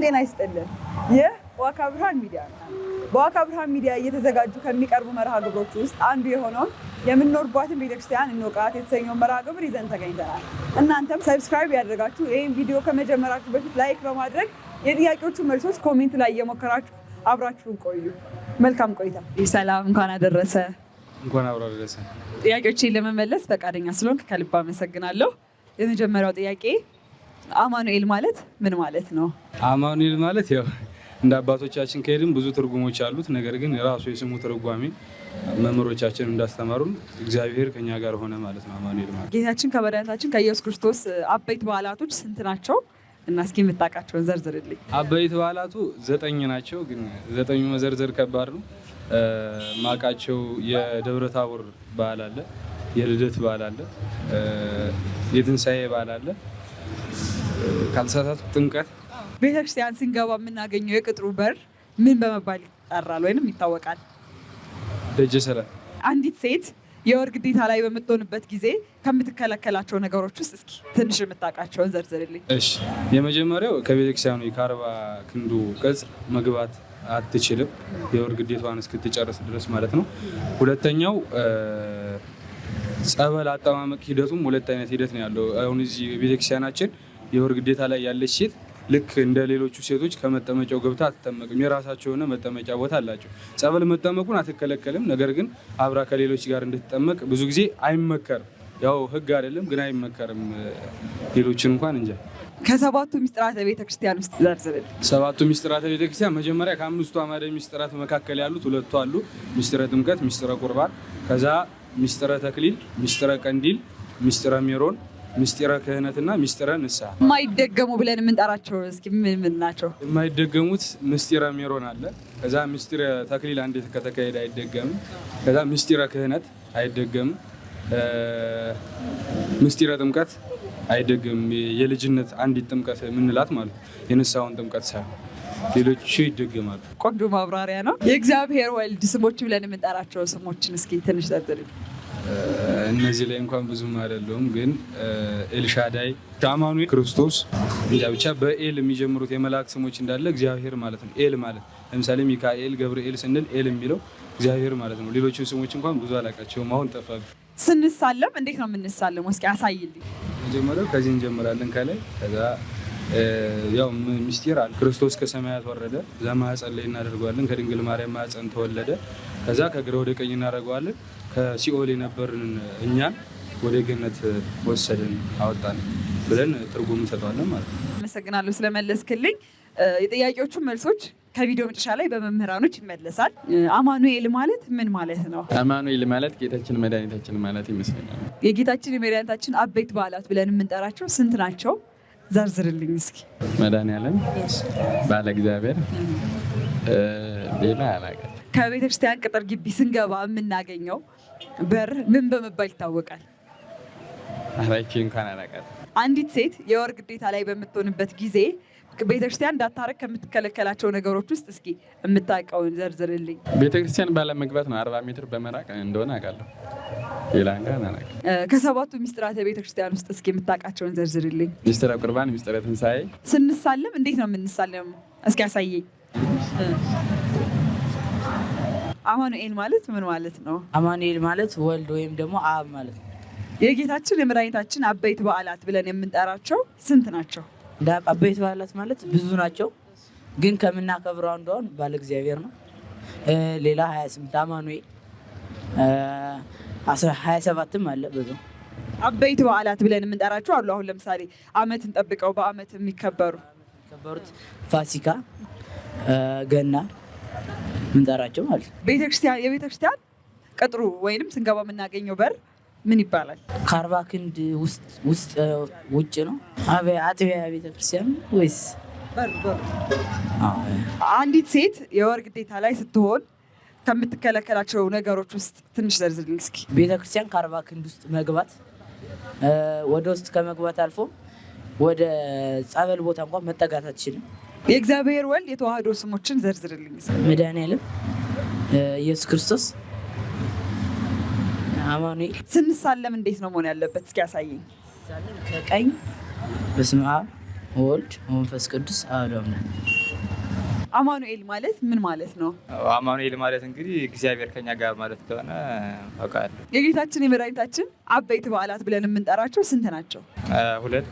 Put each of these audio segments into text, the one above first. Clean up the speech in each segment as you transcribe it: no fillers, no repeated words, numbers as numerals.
ጤና ይስጥልን። ይህ ዋካ ብርሃን ሚዲያ ነው። በዋካ ብርሃን ሚዲያ እየተዘጋጁ ከሚቀርቡ መርሃ ግብሮች ውስጥ አንዱ የሆነውን የምንኖርባትን ቤተክርስቲያን እንወቃት የተሰኘው መርሃ ግብር ይዘን ተገኝተናል። እናንተም ሰብስክራይብ ያደርጋችሁ ይህን ቪዲዮ ከመጀመራችሁ በፊት ላይክ በማድረግ የጥያቄዎቹ መልሶች ኮሜንት ላይ እየሞከራችሁ አብራችሁን ቆዩ። መልካም ቆይታ። ሰላም፣ እንኳን አደረሰ። እንኳን አብሮ አደረሰ። ጥያቄዎችን ለመመለስ ፈቃደኛ ስለሆንክ ከልብ አመሰግናለሁ። የመጀመሪያው ጥያቄ አማኑኤል ማለት ምን ማለት ነው? አማኑኤል ማለት ያው እንደ አባቶቻችን ከሄድን ብዙ ትርጉሞች አሉት። ነገር ግን የራሱ የስሙ ትርጓሜ መምህሮቻችን እንዳስተማሩን እግዚአብሔር ከኛ ጋር ሆነ ማለት ነው። አማኑኤል ማለት ጌታችን ከመድኃኒታችን ከኢየሱስ ክርስቶስ አበይት በዓላቶች ስንት ናቸው? እና እስኪ የምታውቃቸውን ዘርዝርልኝ። አበይት በዓላቱ 9 ናቸው። ግን 9 መዘርዘር ከባድ ነው። ማቃቸው የደብረ ታቦር በዓል አለ፣ የልደት በዓል አለ፣ የትንሣኤ በዓል አለ፣ ካልተሳሳትኩ ጥምቀት። ቤተክርስቲያን ስንገባ የምናገኘው የቅጥሩ በር ምን በመባል ይጠራል ወይንም ይታወቃል? ደጀ ሰላም። አንዲት ሴት የወር ግዴታ ላይ በምትሆንበት ጊዜ ከምትከለከላቸው ነገሮች ውስጥ እስኪ ትንሽ የምታውቃቸውን ዘርዝርልኝ። እሺ፣ የመጀመሪያው ከቤተክርስቲያኑ ከ40 ክንዱ ቅጽ መግባት አትችልም፣ የወር ግዴታዋን እስክትጨርስ ድረስ ማለት ነው። ሁለተኛው ጸበል አጠማመቅ ሂደቱም ሁለት አይነት ሂደት ነው ያለው። አሁን እዚህ ቤተክርስቲያናችን የወር ግዴታ ላይ ያለች ሴት ልክ እንደ ሌሎቹ ሴቶች ከመጠመጫው ገብታ አትጠመቅም። የራሳቸው የሆነ መጠመጫ ቦታ አላቸው። ጸበል መጠመቁን አትከለከልም። ነገር ግን አብራ ከሌሎች ጋር እንድትጠመቅ ብዙ ጊዜ አይመከርም። ያው ሕግ አይደለም ግን አይመከርም። ሌሎችን እንኳን እንጃ። ከሰባቱ ሚስጥራተ ቤተክርስቲያን ውስጥ ዘርዝርልኝ። ሰባቱ ሚስጥራተ ቤተክርስቲያን መጀመሪያ ከ5ቱ አዕማደ ሚስጥራት መካከል ያሉት 2 አሉ። ሚስጥረ ጥምቀት፣ ሚስጥረ ቁርባን፣ ከዛ ሚስጥረ ተክሊል፣ ሚስጥረ ቀንዲል፣ ሚስጥረ ሜሮን፣ ሚስጥረ ክህነትና ሚስጥረ ንስሐ። የማይደገሙ ብለን የምንጠራቸው እስኪ ምን ናቸው? የማይደገሙት ሚስጥረ ሜሮን አለ። ከዛ ሚስጥረ ተክሊል አንዴ ከተካሄደ አይደገምም። ከዛ ሚስጥረ ክህነት አይደገምም። ሚስጥረ ጥምቀት አይደገምም። የልጅነት አንዲት ጥምቀት የምንላት ማለት የንስሐውን ጥምቀት ሳይሆን ሌሎቹ ይደገማሉ። ቆንጆ ማብራሪያ ነው። የእግዚአብሔር ወልድ ስሞች ብለን የምንጠራቸው ስሞችን እስኪ ትንሽ ዘርዝርልኝ። እነዚህ ላይ እንኳን ብዙም አይደለሁም፣ ግን ኤልሻዳይ፣ አማኑኤል፣ ክርስቶስ እንጃ ብቻ በኤል የሚጀምሩት የመላእክት ስሞች እንዳለ እግዚአብሔር ማለት ነው። ኤል ማለት ለምሳሌ ሚካኤል፣ ገብርኤል ስንል ኤል የሚለው እግዚአብሔር ማለት ነው። ሌሎችን ስሞች እንኳን ብዙ አላውቃቸውም፣ አሁን ጠፋብኝ። ስንሳለም እንዴት ነው የምንሳለመው? እስኪ አሳይልኝ። መጀመሪያው ከዚህ እንጀምራለን ከላይ። ከዛ ያው ምስጢር አለ። ክርስቶስ ከሰማያት ወረደ፣ ዘማኅፀን ላይ እናደርገዋለን። ከድንግል ማርያም ማኅፀን ተወለደ። ከዛ ከግራ ወደ ቀኝ እናደርገዋለን። ከሲኦል የነበርን እኛን ወደ ገነት ወሰደን አወጣን ብለን ትርጉም እንሰጠዋለን ማለት ነው። አመሰግናለሁ ስለመለስክልኝ። የጥያቄዎቹን መልሶች ከቪዲዮ መጨረሻ ላይ በመምህራኖች ይመለሳል። አማኑኤል ማለት ምን ማለት ነው? አማኑኤል ማለት ጌታችን መድኃኒታችን ማለት ይመስለኛል። የጌታችን የመድኃኒታችን አበይት በዓላት ብለን የምንጠራቸው ስንት ናቸው? ዘርዝርልኝ እስኪ። መድኃኒዓለም፣ ባለ እግዚአብሔር፣ ሌላ አላውቅም። ከቤተክርስቲያን ቅጥር ግቢ ስንገባ የምናገኘው በር ምን በመባል ይታወቃል? አራይቼ እንኳን አላውቅም። አንዲት ሴት የወር ግዴታ ላይ በምትሆንበት ጊዜ ቤተክርስቲያን እንዳታረግ ከምትከለከላቸው ነገሮች ውስጥ እስኪ የምታውቀውን ዘርዝርልኝ። ቤተክርስቲያን ባለመግባት ነው። 40 ሜትር በመራቅ እንደሆነ አውቃለሁ። ሌላ እንኳን አላውቅም። ከሰባቱ ሚስጥራተ ቤተክርስቲያን ውስጥ እስኪ የምታውቃቸውን ዘርዝርልኝ። ሚስጥረ ቁርባን፣ ሚስጥረ ትንሣኤ። ስንሳለም እንዴት ነው የምንሳለመው? እስኪ ያሳየኝ። አማኑኤል ማለት ምን ማለት ነው? አማኑኤል ማለት ወልድ ወይም ደግሞ አብ ማለት ነው። የጌታችን የመድኃኒታችን አበይት በዓላት ብለን የምንጠራቸው ስንት ናቸው? አበይት በዓላት ማለት ብዙ ናቸው፣ ግን ከምናከብረው እንደሆን ባለ እግዚአብሔር ነው። ሌላ 28 አማኑኤል 27ም አለ። ብዙ አበይት በዓላት ብለን የምንጠራቸው አሉ። አሁን ለምሳሌ ዓመትን ጠብቀው በዓመት የሚከበሩት ፋሲካ፣ ገና ምንጠራቸው ማለት ነው። የቤተክርስቲያን ቅጥሩ ወይንም ስንገባ የምናገኘው በር ምን ይባላል? ከ40 ክንድ ውጭ ነው። አጥቢያ ቤተክርስቲያን ወይስ አንዲት ሴት የወር ግዴታ ላይ ስትሆን ከምትከለከላቸው ነገሮች ውስጥ ትንሽ ዘርዝርልኝ እስኪ። ቤተክርስቲያን ከ40 ክንድ ውስጥ መግባት፣ ወደ ውስጥ ከመግባት አልፎ ወደ ጸበል ቦታ እንኳን መጠጋት አትችልም። የእግዚአብሔር ወልድ የተዋህዶ ስሞችን ዘርዝርልኝ። መድኃኒዓለም፣ ኢየሱስ ክርስቶስ፣ አማኑኤል። ስንሳለም እንዴት ነው መሆን ያለበት? እስኪ ያሳየኝ። ከቀኝ በስመ አብ ወልድ ወመንፈስ ቅዱስ አሐዱ አምላክ። አማኑኤል ማለት ምን ማለት ነው? አማኑኤል ማለት እንግዲህ እግዚአብሔር ከኛ ጋር ማለት እንደሆነ አውቃለሁ። የጌታችን የመድኃኒታችን አበይት በዓላት ብለን የምንጠራቸው ስንት ናቸው? 2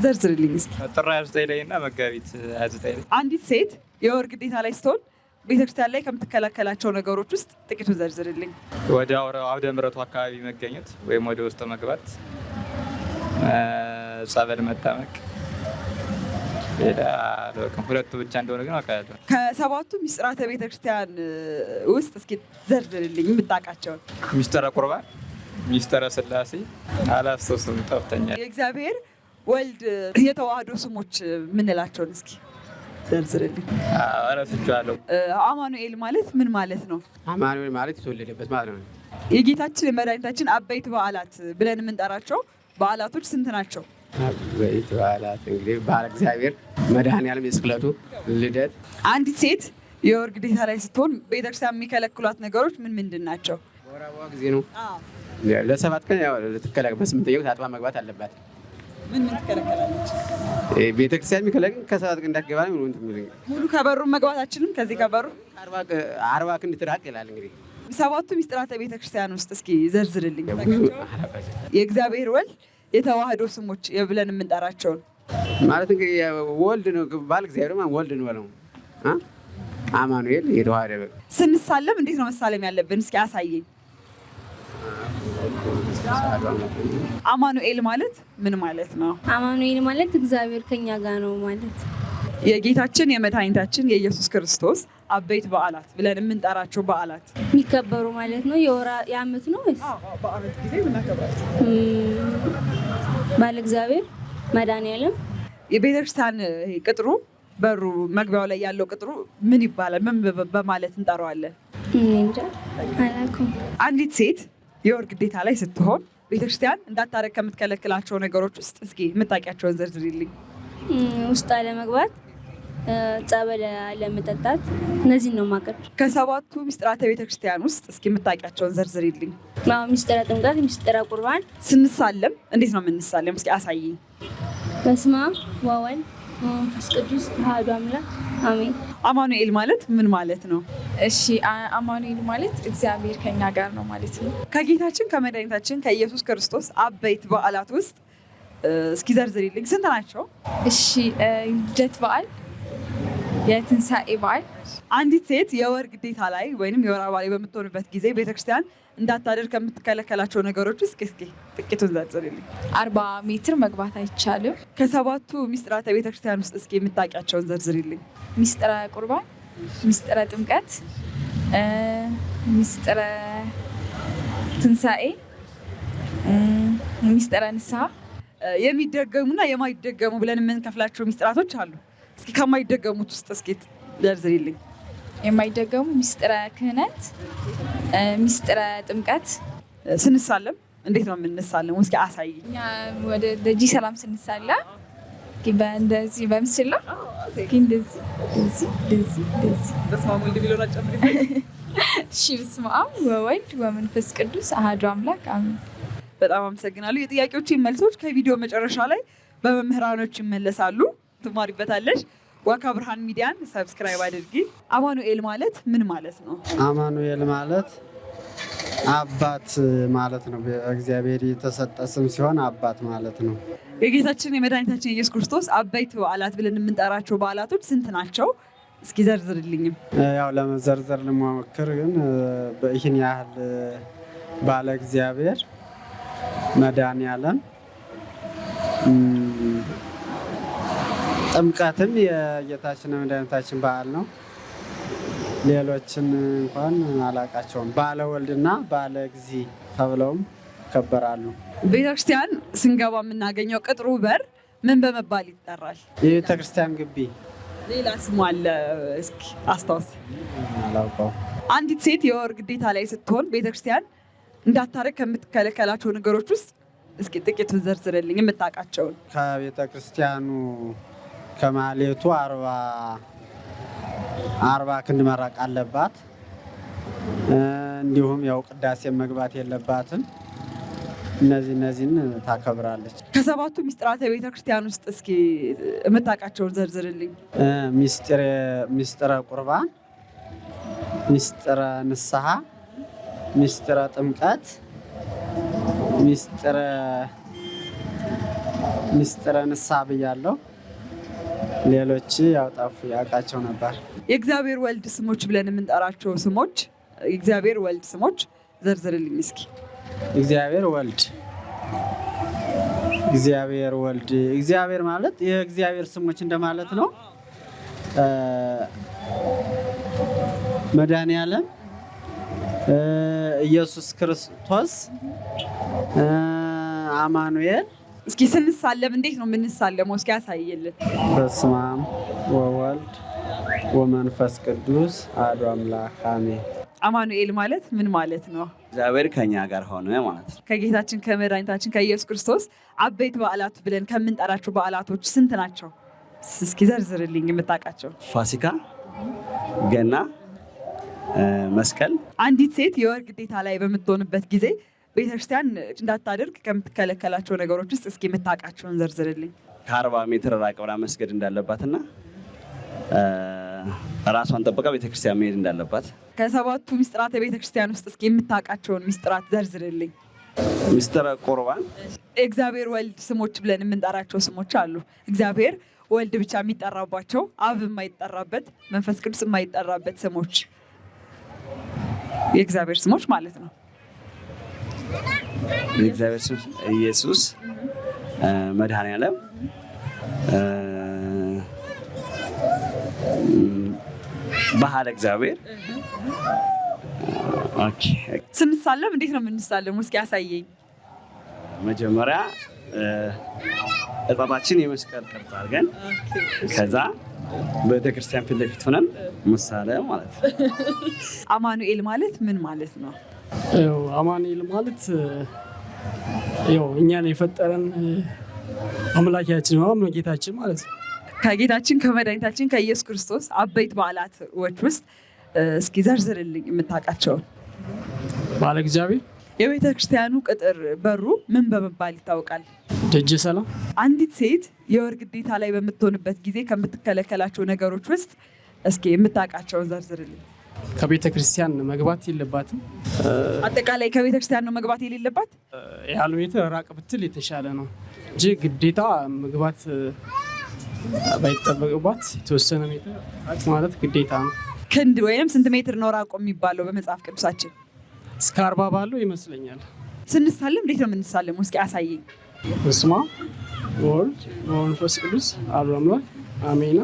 ዘርዝርልኝ እስኪ። ጥር 29 ላይ እና መጋቢት 29 ላይ። አንዲት ሴት የወር ግዴታ ላይ ስትሆን ቤተክርስቲያን ላይ ከምትከለከላቸው ነገሮች ውስጥ ጥቂቱን ዘርዝርልኝ። ወደ አውደ ምሕረቱ አካባቢ መገኘት ወይም ወደ ውስጥ መግባት፣ ጸበል መጠመቅ፣ ሌላ አላውቅም። 2 ብቻ እንደሆነ ግን አውቃለሁ። ከ7ቱ ሚስጥራተ ቤተክርስቲያን ውስጥ እስኪ ዘርዝርልኝ የምታውቃቸውን። ሚስጥረ ቁርባን፣ ሚስጥረ ስላሴ አላስታውስም፣ ጠፍተኛል። የእግዚአብሔር ወልድ የተዋህዶ ስሞች ምንላቸውን እስኪ ዘርዝርልኝ። ረስቼዋለሁ። አማኑኤል ማለት ምን ማለት ነው? አማኑኤል ማለት የተወለደበት ማለት ነው። የጌታችን የመድኃኒታችን አበይት በዓላት ብለን የምንጠራቸው በዓላቶች ስንት ናቸው? አበይት በዓላት እንግዲህ በዓለ እግዚአብሔር፣ መድኃኔዓለም የስቅለቱ፣ ልደት። አንዲት ሴት የወር ግዴታ ላይ ስትሆን ቤተክርስቲያን የሚከለክሏት ነገሮች ምን ምንድን ናቸው? ወር አበባ ጊዜ ነው። ለ7 ቀን ልትከለከል፣ በ8ኛው ታጥባ መግባት አለባት። ምን ትከለከላለች? ቤተክርስቲያን የሚከለክል ከ7 ቀን እንዳትገባ ነው። ሙሉ ከበሩ መግባታችንም ከዚህ ከበሩ 40 ክንድ ትራቅ ይላል። እንግዲህ 7ቱ ሚስጥራተ ቤተክርስቲያን ውስጥ እስኪ ዘርዝርልኝ። የእግዚአብሔር ወልድ የተዋህዶ ስሞች ብለን የምንጠራቸውን ማለት እንግዲህ ወልድ ነው። ባለ እግዚአብሔር ማለት ወልድ ነው ነው። አማኑኤል የተዋህደ። ስንሳለም እንዴት ነው መሳለም ያለብን? እስኪ አሳየኝ። አማኑኤል ማለት ምን ማለት ነው? አማኑኤል ማለት እግዚአብሔር ከኛ ጋር ነው ማለት። የጌታችን የመድኃኒታችን የኢየሱስ ክርስቶስ አበይት በዓላት ብለን የምንጠራቸው በዓላት የሚከበሩ ማለት ነው። የዓመት ነው ወይስ በዓመት ጊዜ የምናከብራቸው? ባለ እግዚአብሔር፣ መድኃኔዓለም። የቤተክርስቲያን ቅጥሩ በሩ መግቢያው ላይ ያለው ቅጥሩ ምን ይባላል? ምን በማለት እንጠራዋለን? እንጃ አላውቅም። አንዲት ሴት የወር ግዴታ ላይ ስትሆን ቤተክርስቲያን እንዳታረግ ከምትከለክላቸው ነገሮች ውስጥ እስኪ የምታውቂያቸውን ዘርዝሪልኝ። ውስጥ አለመግባት፣ ጸበል አለመጠጣት፣ እነዚህን ነው የማውቀው። ከ7ቱ ሚስጥራተ ቤተክርስቲያን ውስጥ እስኪ የምታውቂያቸውን ዘርዝሪልኝ። ሚስጥረ ጥምቀት፣ ሚስጥረ ቁርባን። ስንሳለም እንዴት ነው የምንሳለም? እስኪ አሳይኝ። በስመ አብ ወወልድ ወመንፈስ ቅዱስ አሐዱ አምላክ አሜን። አማኑኤል ማለት ምን ማለት ነው? እሺ አማኑኤል ማለት እግዚአብሔር ከኛ ጋር ነው ማለት ነው። ከጌታችን ከመድኃኒታችን ከኢየሱስ ክርስቶስ አበይት በዓላት ውስጥ እስኪ ዘርዝሪልኝ። ስንት ናቸው? እሺ ልደት በዓል፣ የትንሣኤ በዓል። አንዲት ሴት የወር ግዴታ ላይ ወይም የወር አበባ ላይ በምትሆንበት ጊዜ ቤተክርስቲያን እንዳታደርግ ከምትከለከላቸው ነገሮች ውስጥ እስኪ ጥቂቱን ዘርዝሪልኝ። 40 ሜትር መግባት አይቻልም። ከ7ቱ ሚስጥራተ ቤተክርስቲያን ውስጥ እስኪ የምታውቂያቸውን ዘርዝሪልኝ። ሚስጥረ ቁርባን፣ ሚስጥረ ጥምቀት፣ ሚስጥረ ትንሣኤ፣ ሚስጥረ ንስሐ። የሚደገሙና የማይደገሙ ብለን የምንከፍላቸው ሚስጥራቶች አሉ። እስኪ ከማይደገሙት ውስጥ እስኪ ዘርዝሪልኝ። የማይደገሙ ሚስጥረ ክህነት፣ ሚስጥረ ጥምቀት። ስንሳለም እንዴት ነው የምንሳለመው? እስኪ አሳይኝ። እኛ ወደ ደጅ ሰላም ስንሳላ እንደዚህ በምስል ነው። በስመ አብ ወወልድ ቢለውን አጨምሪ። እሺ በስመ አብ ወወልድ ወመንፈስ ቅዱስ አሐዱ አምላክ አሜን። በጣም አመሰግናለሁ። የጥያቄዎችን መልሶች ከቪዲዮ መጨረሻ ላይ በመምህራኖች ይመለሳሉ፣ ትማሪበታለሽ። ዋካ ብርሃን ሚዲያን ሰብስክራይብ አድርጊ። አማኑኤል ማለት ምን ማለት ነው? አማኑኤል ማለት አባት ማለት ነው። በእግዚአብሔር የተሰጠ ስም ሲሆን አባት ማለት ነው። የጌታችን የመድኃኒታችን የኢየሱስ ክርስቶስ አበይት በዓላት ብለን የምንጠራቸው በዓላቶች ስንት ናቸው? እስኪ ዘርዝርልኝም። ያው ለመዘርዘር ልሞክር፣ ግን ይህን ያህል ባለ እግዚአብሔር፣ መድኃኔዓለም፣ ጥምቀትም የጌታችን የመድኃኒታችን በዓል ነው። ሌሎችን እንኳን አላቃቸውም። ባለ ወልድና ባለ እግዚ ተብለውም ይከበራሉ። ቤተክርስቲያን ስንገባ የምናገኘው ቅጥሩ በር ምን በመባል ይጠራል? የቤተክርስቲያን ግቢ። ሌላ ስሙ አለ፣ እስኪ አስታውስ። አላውቀው። አንዲት ሴት የወር ግዴታ ላይ ስትሆን ቤተክርስቲያን እንዳታረግ ከምትከለከላቸው ነገሮች ውስጥ እስኪ ጥቂቱን ዘርዝርልኝ የምታውቃቸውን። ከቤተክርስቲያኑ ከማሌቱ 40 ክንድ መራቅ አለባት። እንዲሁም ያው ቅዳሴ መግባት የለባትም። እነዚህን ታከብራለች። ከሰባቱ ሚስጥራተ ቤተክርስቲያን ውስጥ እስኪ የምታውቃቸውን ዘርዝርልኝ። ሚስጥረ ቁርባን፣ ሚስጥረ ንስሐ፣ ሚስጥረ ጥምቀት፣ ሚስጥረ ንስሐ ብያለሁ። ሌሎች ያውቃቸው ነበር። የእግዚአብሔር ወልድ ስሞች ብለን የምንጠራቸው ስሞች፣ የእግዚአብሔር ወልድ ስሞች ዘርዝርልኝ እስኪ። እግዚአብሔር ወልድ እግዚአብሔር ማለት የእግዚአብሔር ስሞች እንደማለት ነው። መድኃኔዓለም፣ ኢየሱስ ክርስቶስ፣ አማኑኤል። እስኪ ስንሳለም እንዴት ነው የምንሳለመው? እስኪ ያሳየልን። በስመ አብ ወወልድ ወመንፈስ ቅዱስ አሐዱ አምላክ አሜን። አማኑኤል ማለት ምን ማለት ነው? እግዚአብሔር ከኛ ጋር ሆነ ማለት ነው። ከጌታችን ከመድኃኒታችን ከኢየሱስ ክርስቶስ አበይት በዓላት ብለን ከምንጠራቸው በዓላቶች ስንት ናቸው? እስኪ ዘርዝርልኝ የምታውቃቸው። ፋሲካ፣ ገና፣ መስቀል። አንዲት ሴት የወር ግዴታ ላይ በምትሆንበት ጊዜ ቤተክርስቲያን እንዳታደርግ ከምትከለከላቸው ነገሮች ውስጥ እስኪ የምታውቃቸውን ዘርዝርልኝ። ከ40 ሜትር ራቅ ብላ መስገድ እንዳለባትና ራሷን ጠብቃ ቤተክርስቲያን መሄድ እንዳለባት። ከሰባቱ ሚስጥራተ ቤተክርስቲያን ውስጥ እስኪ የምታውቃቸውን ሚስጥራት ዘርዝርልኝ። ሚስጥረ ቁርባን። እግዚአብሔር ወልድ ስሞች ብለን የምንጠራቸው ስሞች አሉ። እግዚአብሔር ወልድ ብቻ የሚጠራባቸው፣ አብ የማይጠራበት፣ መንፈስ ቅዱስ የማይጠራበት ስሞች፣ የእግዚአብሔር ስሞች ማለት ነው። የእግዚአብሔር ስም ኢየሱስ፣ መድኃኔዓለም፣ ባህል እግዚአብሔር። ኦኬ። ስንሳለም እንዴት ነው የምንሳለመው? እስኪ ያሳየኝ። መጀመሪያ እጣታችን የመስቀል ቅርጽ አድርገን ከዛ ቤተክርስቲያን ፊት ለፊት ሆነን መሳለም ማለት ነው። አማኑኤል ማለት ምን ማለት ነው? አማኑኤል ማለት እኛን የፈጠረን አምላካችን ነው፣ ጌታችን ማለት ነው። ከጌታችን ከመድኃኒታችን ከኢየሱስ ክርስቶስ አበይት በዓላቶች ውስጥ እስኪ ዘርዝርልኝ የምታውቃቸውን። በዓለ እግዚአብሔር። የቤተ ክርስቲያኑ ቅጥር በሩ ምን በመባል ይታወቃል? ደጀ ሰላም። አንዲት ሴት የወር ግዴታ ላይ በምትሆንበት ጊዜ ከምትከለከላቸው ነገሮች ውስጥ እስኪ የምታውቃቸውን ዘርዝርልኝ። ከቤተ ክርስቲያን መግባት የለባትም። አጠቃላይ ከቤተ ክርስቲያን ነው መግባት የሌለባት። ያሉ ራቅ ብትል የተሻለ ነው እንጂ ግዴታ መግባት ባይጠበቅባት የተወሰነ ሜትር ራቅ ማለት ግዴታ ነው። ክንድ ወይም ስንት ሜትር ነው ራቆ የሚባለው በመጽሐፍ ቅዱሳችን? እስከ 40 ባለው ይመስለኛል። ስንሳለም እንዴት ነው የምንሳለመው? እስኪ አሳየኝ። በስመ አብ ወወልድ ወመንፈስ ቅዱስ አሐዱ አምላክ አሜን።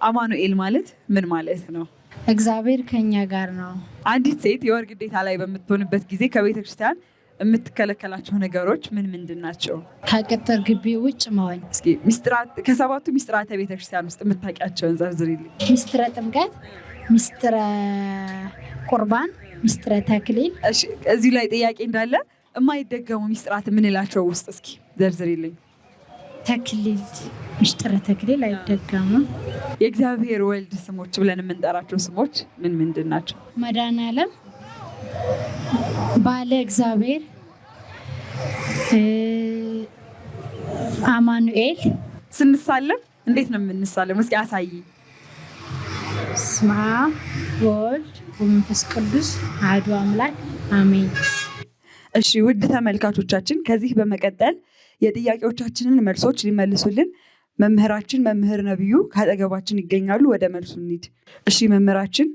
አማኑኤል ማለት ምን ማለት ነው? እግዚአብሔር ከኛ ጋር ነው። አንዲት ሴት የወር ግዴታ ላይ በምትሆንበት ጊዜ ከቤተ ክርስቲያን የምትከለከላቸው ነገሮች ምን ምንድን ናቸው? ከቅጥር ግቢ ውጭ መሆን። እስኪ ከሰባቱ ሚስጥራተ ቤተክርስቲያን ውስጥ የምታውቂያቸውን ዘርዝሪልኝ። ሚስጥረ ጥምቀት፣ ሚስጥረ ቁርባን፣ ሚስጥረ ተክሊል። እሺ፣ እዚህ ላይ ጥያቄ እንዳለ የማይደገሙ ሚስጥራት የምንላቸው ውስጥ እስኪ ዘርዝሪልኝ። ተክሊል፣ ሚስጥረ ተክሊል አይደገሙም። የእግዚአብሔር ወልድ ስሞች ብለን የምንጠራቸው ስሞች ምን ምንድን ናቸው? መድኃኔዓለም፣ ባለ እግዚአብሔር፣ አማኑኤል። ስንሳለም እንዴት ነው የምንሳለም? እስኪ አሳይ። በስመ አብ ወወልድ ወመንፈስ ቅዱስ አሐዱ አምላክ አሜን። እሺ ውድ ተመልካቾቻችን፣ ከዚህ በመቀጠል የጥያቄዎቻችንን መልሶች ሊመልሱልን መምህራችን መምህር ነብዩ ካጠገባችን ይገኛሉ። ወደ መልሱ እንሂድ። እሺ መምህራችን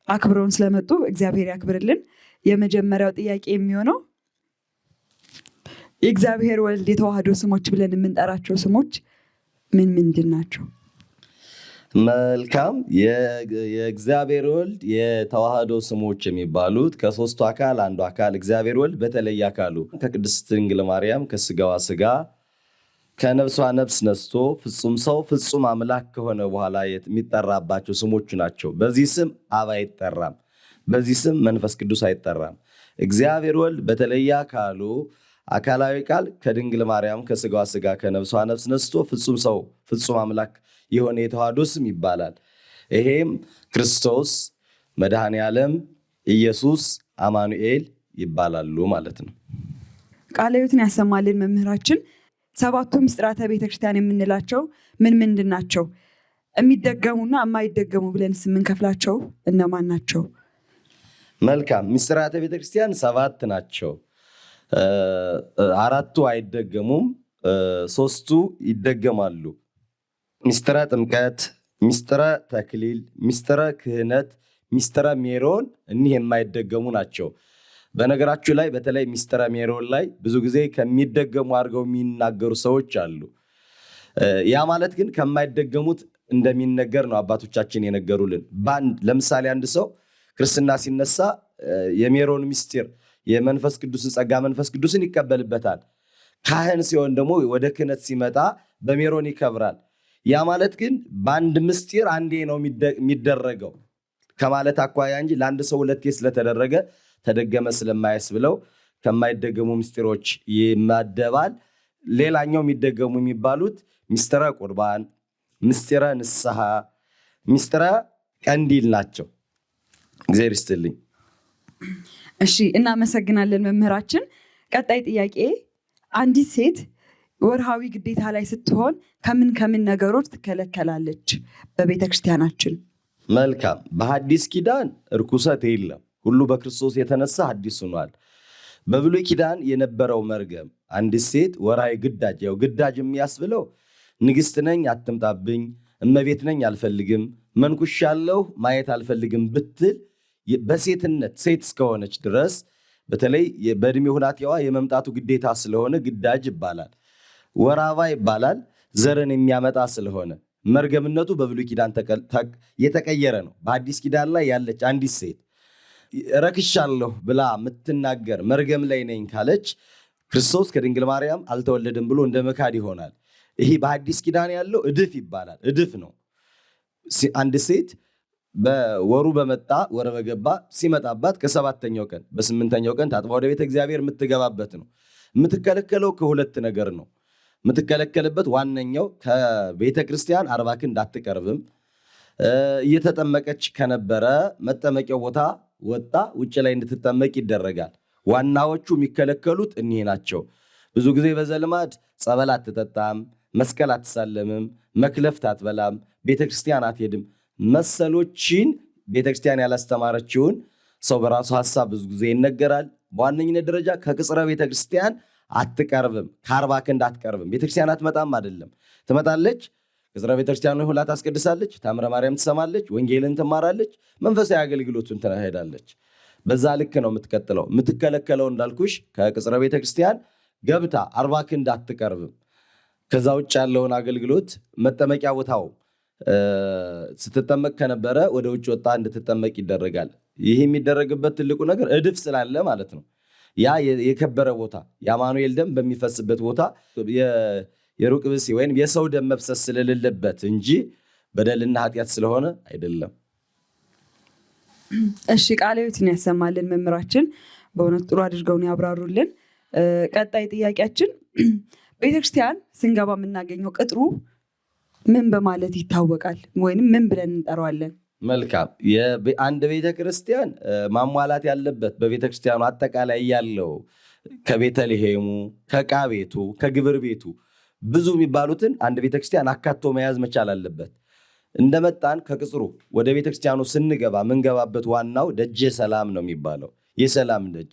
አክብረውን ስለመጡ እግዚአብሔር ያክብርልን። የመጀመሪያው ጥያቄ የሚሆነው የእግዚአብሔር ወልድ የተዋህዶ ስሞች ብለን የምንጠራቸው ስሞች ምን ምንድን ናቸው? መልካም። የእግዚአብሔር ወልድ የተዋህዶ ስሞች የሚባሉት ከሶስቱ አካል አንዱ አካል እግዚአብሔር ወልድ በተለየ አካሉ ከቅድስት ድንግል ማርያም ከስጋዋ ስጋ ከነፍሷ ነፍስ ነስቶ ፍጹም ሰው ፍጹም አምላክ ከሆነ በኋላ የሚጠራባቸው ስሞቹ ናቸው። በዚህ ስም አብ አይጠራም። በዚህ ስም መንፈስ ቅዱስ አይጠራም። እግዚአብሔር ወልድ በተለየ አካሉ አካላዊ ቃል ከድንግል ማርያም ከስጋዋ ስጋ ከነፍሷ ነፍስ ነስቶ ፍጹም ሰው ፍጹም አምላክ የሆነ የተዋህዶ ስም ይባላል። ይሄም ክርስቶስ፣ መድኃኔ ዓለም፣ ኢየሱስ፣ አማኑኤል ይባላሉ ማለት ነው። ቃለ ሕይወትን ያሰማልን መምህራችን። 7ቱ ምስጢራተ ቤተክርስቲያን የምንላቸው ምን ምንድን ናቸው? የሚደገሙና የማይደገሙ ብለን የምንከፍላቸው እነማን ናቸው? መልካም። ምስጢራተ ቤተክርስቲያን 7 ናቸው። 4ቱ አይደገሙም፣ 3ቱ ይደገማሉ። ምስጢረ ጥምቀት፣ ምስጢረ ተክሊል፣ ምስጢረ ክህነት፣ ምስጢረ ሜሮን እኒህ የማይደገሙ ናቸው። በነገራችሁ ላይ በተለይ ምስጢረ ሜሮን ላይ ብዙ ጊዜ ከሚደገሙ አድርገው የሚናገሩ ሰዎች አሉ። ያ ማለት ግን ከማይደገሙት እንደሚነገር ነው አባቶቻችን የነገሩልን። ለምሳሌ አንድ ሰው ክርስትና ሲነሳ የሜሮን ምስጢር የመንፈስ ቅዱስን ጸጋ መንፈስ ቅዱስን ይቀበልበታል። ካህን ሲሆን ደግሞ ወደ ክህነት ሲመጣ በሜሮን ይከብራል። ያ ማለት ግን በአንድ ምስጢር አንዴ ነው የሚደረገው ከማለት አኳያ እንጂ ለአንድ ሰው 2 ስለተደረገ ተደገመ ስለማያስብለው ከማይደገሙ ምስጢሮች ይመደባል። ሌላኛው የሚደገሙ የሚባሉት ምስጢረ ቁርባን፣ ምስጢረ ንስሐ፣ ምስጢረ ቀንዲል ናቸው። እግዚአብሔር ይስጥልኝ። እሺ፣ እናመሰግናለን መምህራችን። ቀጣይ ጥያቄ፣ አንዲት ሴት ወርሃዊ ግዴታ ላይ ስትሆን ከምን ከምን ነገሮች ትከለከላለች በቤተክርስቲያናችን? መልካም። በሐዲስ ኪዳን እርኩሰት የለም። ሁሉ በክርስቶስ የተነሳ አዲስ ሆኗል። በብሉይ ኪዳን የነበረው መርገም አንዲት ሴት ወርሃዊ ግዳጅ፣ ያው ግዳጅ የሚያስብለው ንግሥት ነኝ አትምጣብኝ፣ እመቤት ነኝ አልፈልግም፣ መንኩሻለሁ ማየት አልፈልግም ብትል በሴትነት ሴት እስከሆነች ድረስ በተለይ በእድሜ ሁናቴዋ የመምጣቱ ግዴታ ስለሆነ ግዳጅ ይባላል። ወር አበባ ይባላል። ዘርን የሚያመጣ ስለሆነ መርገምነቱ በብሉይ ኪዳን የተቀየረ ነው። በአዲስ ኪዳን ላይ ያለች አንዲት ሴት ረክሻለሁ ብላ የምትናገር መርገም ላይ ነኝ ካለች ክርስቶስ ከድንግል ማርያም አልተወለደም ብሎ እንደ መካድ ይሆናል። ይህ በአዲስ ኪዳን ያለው እድፍ ይባላል። እድፍ ነው። አንድ ሴት በወሩ በመጣ ወረ በገባ ሲመጣባት ከ7ኛው ቀን በ8ኛው ቀን ታጥባ ወደ ቤተ እግዚአብሔር የምትገባበት ነው። የምትከለከለው ከሁለት ነገር ነው። የምትከለከልበት ዋነኛው ከቤተ ክርስቲያን 40 ክንድ አትቀርብም። እየተጠመቀች ከነበረ መጠመቂያው ቦታ ወጣ ውጭ ላይ እንድትጠመቅ ይደረጋል። ዋናዎቹ የሚከለከሉት እኒህ ናቸው። ብዙ ጊዜ በዘልማድ ጸበል አትጠጣም፣ መስቀል አትሳለምም፣ መክለፍት አትበላም፣ ቤተክርስቲያን አትሄድም። መሰሎችን ቤተክርስቲያን ያላስተማረችውን ሰው በራሱ ሐሳብ ብዙ ጊዜ ይነገራል። በዋነኝነት ደረጃ ከቅጽረ ቤተክርስቲያን አትቀርብም፣ ከ40 ክንድ አትቀርብም። ቤተክርስቲያን አትመጣም አይደለም፣ ትመጣለች። ቅጽረ ቤተክርስቲያን ሁላ ታስቀድሳለች፣ ታምረ ማርያም ትሰማለች፣ ወንጌልን ትማራለች፣ መንፈሳዊ አገልግሎቱን ትሄዳለች። በዛ ልክ ነው የምትቀጥለው። የምትከለከለው እንዳልኩሽ ከቅጽረ ቤተክርስቲያን ገብታ 40 ክንድ አትቀርብም። ከዛ ውጭ ያለውን አገልግሎት መጠመቂያ ቦታው ስትጠመቅ ከነበረ ወደ ውጭ ወጣ እንድትጠመቅ ይደረጋል። ይህ የሚደረግበት ትልቁ ነገር እድፍ ስላለ ማለት ነው። ያ የከበረ ቦታ የአማኑኤል ደም በሚፈስበት ቦታ የሩቅ ብእሲ ወይም የሰው ደም መፍሰስ ስለሌለበት እንጂ በደልና ኃጢአት ስለሆነ አይደለም። እሺ፣ ቃለ ሕይወትን ያሰማልን መምህራችን። በእውነት ጥሩ አድርገውን ያብራሩልን። ቀጣይ ጥያቄያችን ቤተክርስቲያን ስንገባ የምናገኘው ቅጥሩ ምን በማለት ይታወቃል? ወይንም ምን ብለን እንጠራዋለን? መልካም። አንድ ቤተክርስቲያን ማሟላት ያለበት በቤተክርስቲያኑ አጠቃላይ ያለው ከቤተልሔሙ፣ ከዕቃ ቤቱ፣ ከግብር ቤቱ ብዙ የሚባሉትን አንድ ቤተክርስቲያን አካቶ መያዝ መቻል አለበት። እንደመጣን ከቅጽሩ ወደ ቤተክርስቲያኑ ስንገባ ምንገባበት ዋናው ደጀ ሰላም ነው የሚባለው። የሰላም ደጅ፣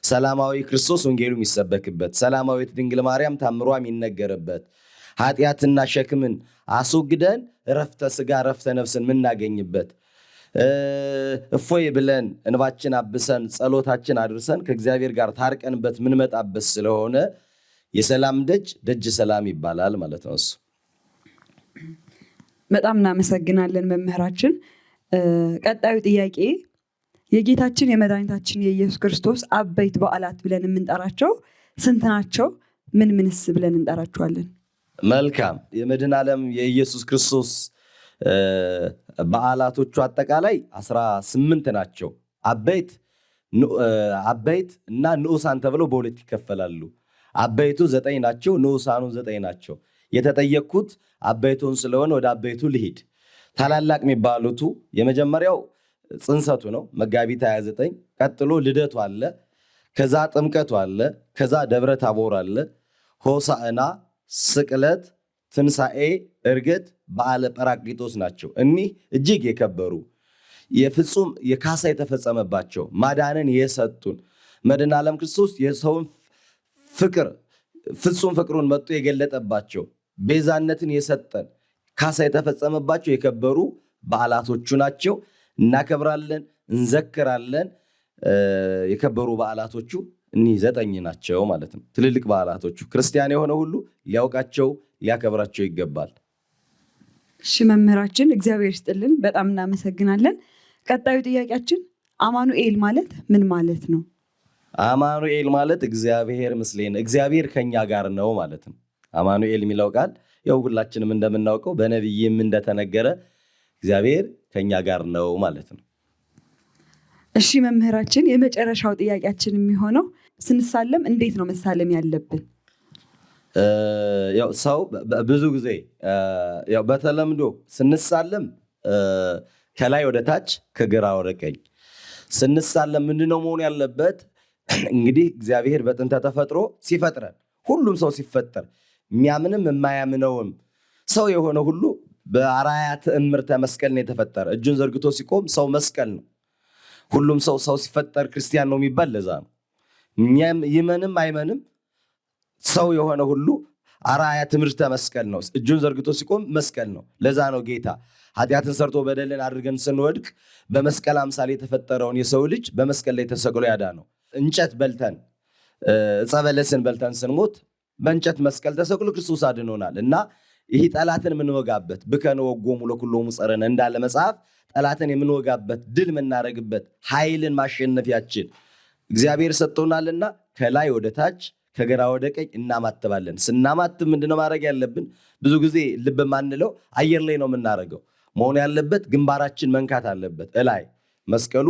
ሰላማዊ ክርስቶስ ወንጌሉ የሚሰበክበት፣ ሰላማዊት ድንግል ማርያም ታምሯ የሚነገርበት፣ ኃጢአትና ሸክምን አስወግደን ረፍተ ስጋ ረፍተ ነፍስን የምናገኝበት፣ እፎይ ብለን እንባችን አብሰን ጸሎታችን አድርሰን ከእግዚአብሔር ጋር ታርቀንበት ምንመጣበት ስለሆነ የሰላም ደጅ ደጅ ሰላም ይባላል ማለት ነው። እሱ በጣም እናመሰግናለን መምህራችን። ቀጣዩ ጥያቄ የጌታችን የመድኃኒታችን የኢየሱስ ክርስቶስ አበይት በዓላት ብለን የምንጠራቸው ስንት ናቸው? ምን ምንስ ብለን እንጠራቸዋለን? መልካም። የመድኃኔ ዓለም የኢየሱስ ክርስቶስ በዓላቶቹ አጠቃላይ 18 ናቸው። አበይት እና ንዑሳን ተብለው በሁለት ይከፈላሉ። አበይቱ 9 ናቸው፣ ንዑሳኑ 9 ናቸው። የተጠየቅኩት አበይቱን ስለሆነ ወደ አበይቱ ልሂድ። ታላላቅ የሚባሉቱ የመጀመሪያው ጽንሰቱ ነው፣ መጋቢት 29። ቀጥሎ ልደቱ አለ። ከዛ ጥምቀቱ አለ፣ ከዛ ደብረ ታቦር አለ፣ ሆሳዕና፣ ስቅለት፣ ትንሣኤ፣ እርገት፣ በዓለ ጰራቅሊጦስ ናቸው። እኒህ እጅግ የከበሩ የፍጹም የካሳ የተፈጸመባቸው ማዳንን የሰጡን መድኃኔ ዓለም ክርስቶስ የሰውን ፍቅር ፍጹም ፍቅሩን መጥቶ የገለጠባቸው ቤዛነትን የሰጠን ካሳ የተፈጸመባቸው የከበሩ በዓላቶቹ ናቸው። እናከብራለን፣ እንዘክራለን። የከበሩ በዓላቶቹ እኒህ 9 ናቸው ማለት ነው። ትልልቅ በዓላቶቹ ክርስቲያን የሆነ ሁሉ ሊያውቃቸው ሊያከብራቸው ይገባል። እሺ መምህራችን እግዚአብሔር ይስጥልን፣ በጣም እናመሰግናለን። ቀጣዩ ጥያቄያችን አማኑኤል ማለት ምን ማለት ነው? አማኑኤል ማለት እግዚአብሔር ምስሌነ፣ እግዚአብሔር ከኛ ጋር ነው ማለት ነው። አማኑኤል የሚለው ቃል ያው ሁላችንም እንደምናውቀው በነቢይም እንደተነገረ እግዚአብሔር ከኛ ጋር ነው ማለት ነው። እሺ መምህራችን የመጨረሻው ጥያቄያችን የሚሆነው ስንሳለም እንዴት ነው መሳለም ያለብን? ያው ሰው ብዙ ጊዜ ያው በተለምዶ ስንሳለም ከላይ ወደ ታች ከግራ ወደ ቀኝ ስንሳለም ምንድነው መሆን ያለበት? እንግዲህ እግዚአብሔር በጥንተ ተፈጥሮ ሲፈጥረን ሁሉም ሰው ሲፈጠር የሚያምንም የማያምነውም ሰው የሆነ ሁሉ በአርአያ ትእምርተ መስቀል ነው የተፈጠረ። እጁን ዘርግቶ ሲቆም ሰው መስቀል ነው። ሁሉም ሰው ሲፈጠር ክርስቲያን ነው የሚባል ለዛ ነው። ይመንም አይመንም ሰው የሆነ ሁሉ አርአያ ትምህርተ መስቀል ነው። እጁን ዘርግቶ ሲቆም መስቀል ነው። ለዛ ነው ጌታ ኃጢአትን ሰርቶ በደልን አድርገን ስንወድቅ በመስቀል አምሳል የተፈጠረውን የሰው ልጅ በመስቀል ላይ ተሰቅሎ ያዳነው። እንጨት በልተን ዕፀ በለስን በልተን ስንሞት በእንጨት መስቀል ተሰቅሎ ክርስቶስ አድኖናል። እና ይህ ጠላትን የምንወጋበት ብከነ ወጎሙ ለኩሎሙ ጸረነ እንዳለ መጽሐፍ ጠላትን የምንወጋበት ድል የምናደርግበት ኃይልን ማሸነፊያችን እግዚአብሔር ሰጥቶናልና ከላይ ወደ ታች ከግራ ወደ ቀኝ እናማትባለን። ስናማትብ ምንድነው ማድረግ ያለብን? ብዙ ጊዜ ልብ ማንለው አየር ላይ ነው የምናደርገው። መሆን ያለበት ግንባራችን መንካት አለበት። እላይ መስቀሉ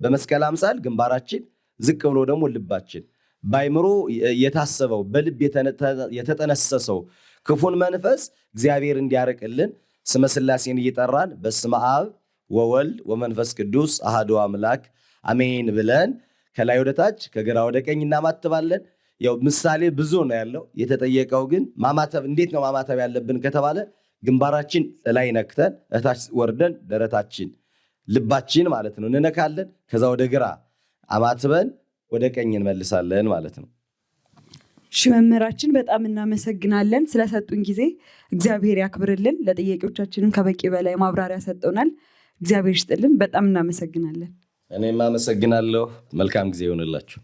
በመስቀል አምሳል ግንባራችን፣ ዝቅ ብሎ ደግሞ ልባችን ባይምሮ የታሰበው በልብ የተጠነሰሰው ክፉን መንፈስ እግዚአብሔር እንዲያርቅልን ስመ ሥላሴን እየጠራን በስመ አብ ወወልድ ወመንፈስ ቅዱስ አሐዱ አምላክ አሜን ብለን ከላይ ወደ ታች ከግራ ወደ ቀኝ እናማትባለን። ያው ምሳሌ ብዙ ነው ያለው። የተጠየቀው ግን ማማተብ እንዴት ነው ማማተብ ያለብን ከተባለ ግንባራችን ላይ ነክተን እታች ወርደን ደረታችን ልባችን ማለት ነው እንነካለን። ከዛ ወደ ግራ አማትበን ወደ ቀኝ እንመልሳለን ማለት ነው። እሺ መምህራችን በጣም እናመሰግናለን ስለሰጡን ጊዜ። እግዚአብሔር ያክብርልን። ለጥያቄዎቻችንም ከበቂ በላይ ማብራሪያ ሰጠውናል። እግዚአብሔር ይስጥልን። በጣም እናመሰግናለን። እኔም አመሰግናለሁ። መልካም ጊዜ ይሆንላችሁ።